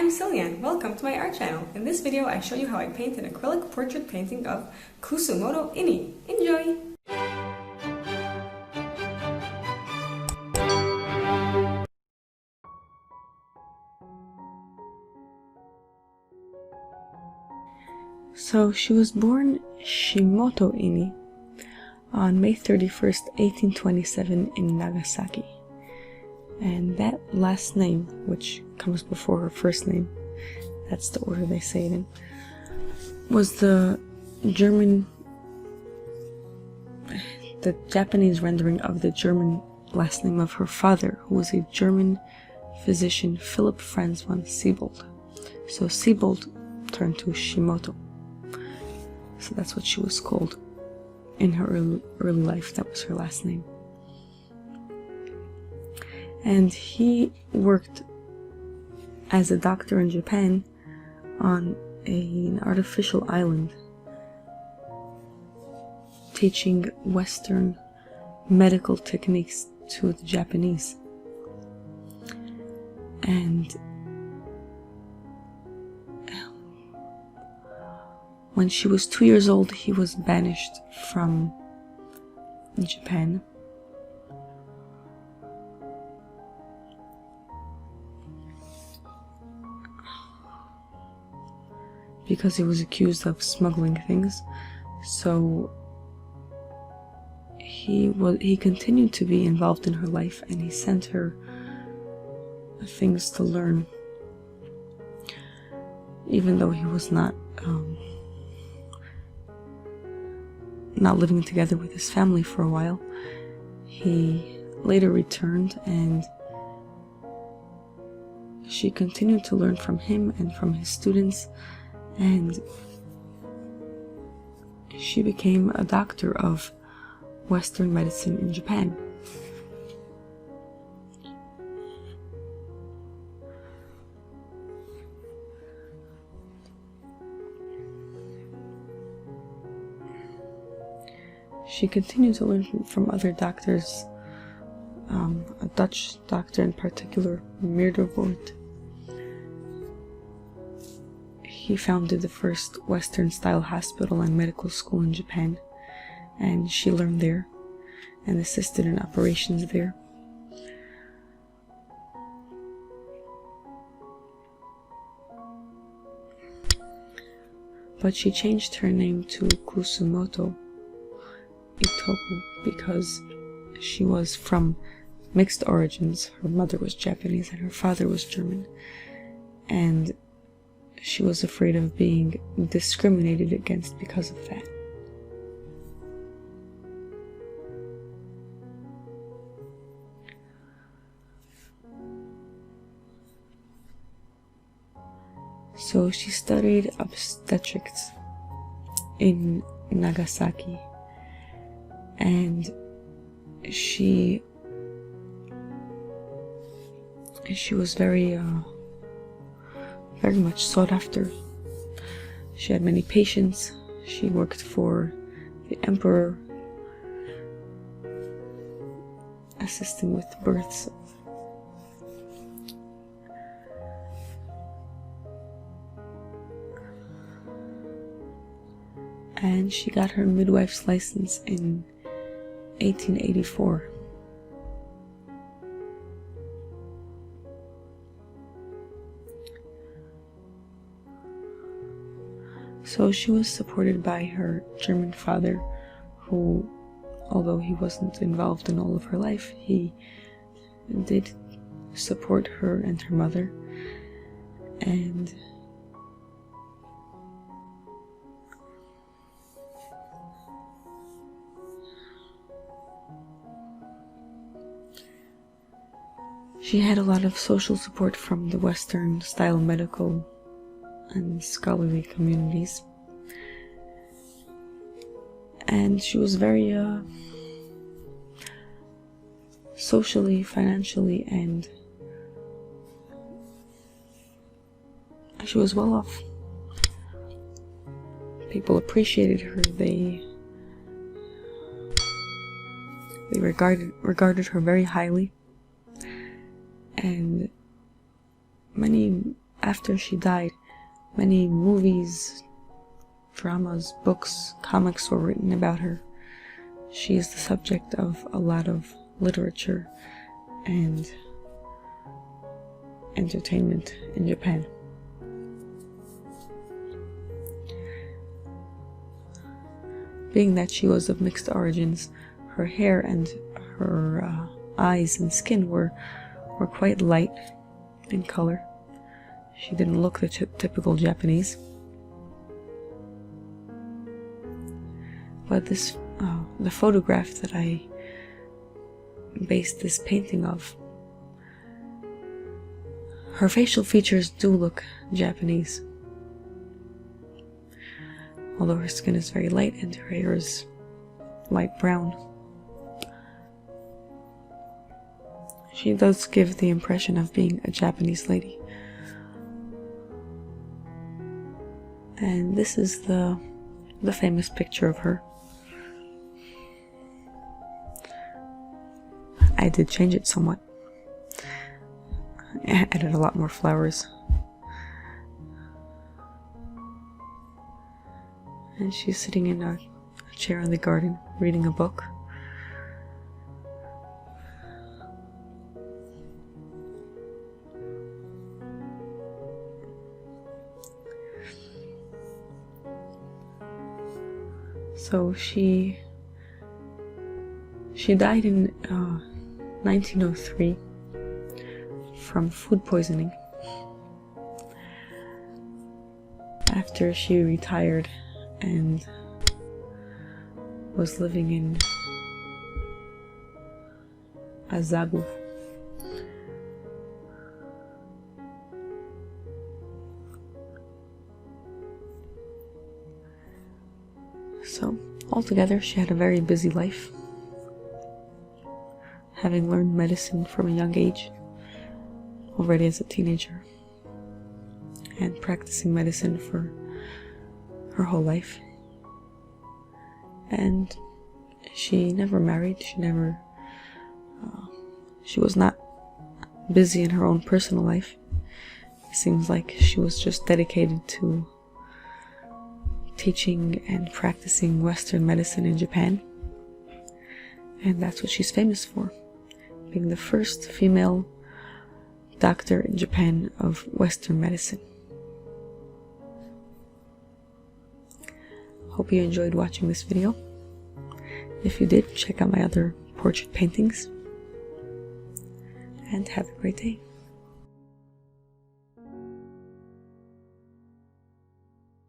I'm Ciliann. Welcome to my art channel. In this video I show you how I paint an acrylic portrait painting of Kusumoto Ine. Enjoy! So she was born Kusumoto Ine on May 31st, 1827 in Nagasaki. And that last name, which comes before her first name, that's the order they say it in, was the Japanese rendering of the German last name of her father, who was a German physician, Philipp Franz von Siebold. So Siebold turned to Kusumoto. So that's what she was called in her early life. That was her last name. And he worked as a doctor in Japan on an artificial island, teaching Western medical techniques to the Japanese. And when she was 2 years old, he was banished from Japan. Because he was accused of smuggling things. So he continued to be involved in her life, and he sent her things to learn, even though he was not living together with his family for a while. He later returned, and she continued to learn from him and from his students, and she became a doctor of Western medicine in Japan. She continued to learn from other doctors, a Dutch doctor in particular, Retrato. He founded the first Western-style hospital and medical school in Japan, and she learned there and assisted in operations there. But she changed her name to Kusumoto Itoku because she was from mixed origins. Her mother was Japanese and her father was German, and she was afraid of being discriminated against because of that. So she studied obstetrics in Nagasaki, and she was very much sought after. She had many patients. She worked for the emperor, assisting with births. And she got her midwife's license in 1884. So she was supported by her German father, who, although he wasn't involved in all of her life, he did support her and her mother. And she had a lot of social support from the Western-style medical and scholarly communities, and she was very socially, financially, and she was well off. People appreciated her. They regarded her very highly, and many after she died, many movies, dramas, books, comics were written about her. She is the subject of a lot of literature and entertainment in Japan. Being that she was of mixed origins, her hair and her eyes and skin were quite light in color. She didn't look the typical Japanese. But this, the photograph that I based this painting of, her facial features do look Japanese. Although her skin is very light and her hair is light brown. She does give the impression of being a Japanese lady. And this is the famous picture of her. I did change it somewhat. I added a lot more flowers. And she's sitting in a chair in the garden, reading a book. So she died in 1903 from food poisoning after she retired and was living in Azabu. So, altogether, she had a very busy life, having learned medicine from a young age, already as a teenager, and practicing medicine for her whole life. And she never married. She was not busy in her own personal life. It seems like she was just dedicated to teaching and practicing Western medicine in Japan. And that's what she's famous for, being the first female doctor in Japan of Western medicine. Hope you enjoyed watching this video. If you did, check out my other portrait paintings. And have a great day.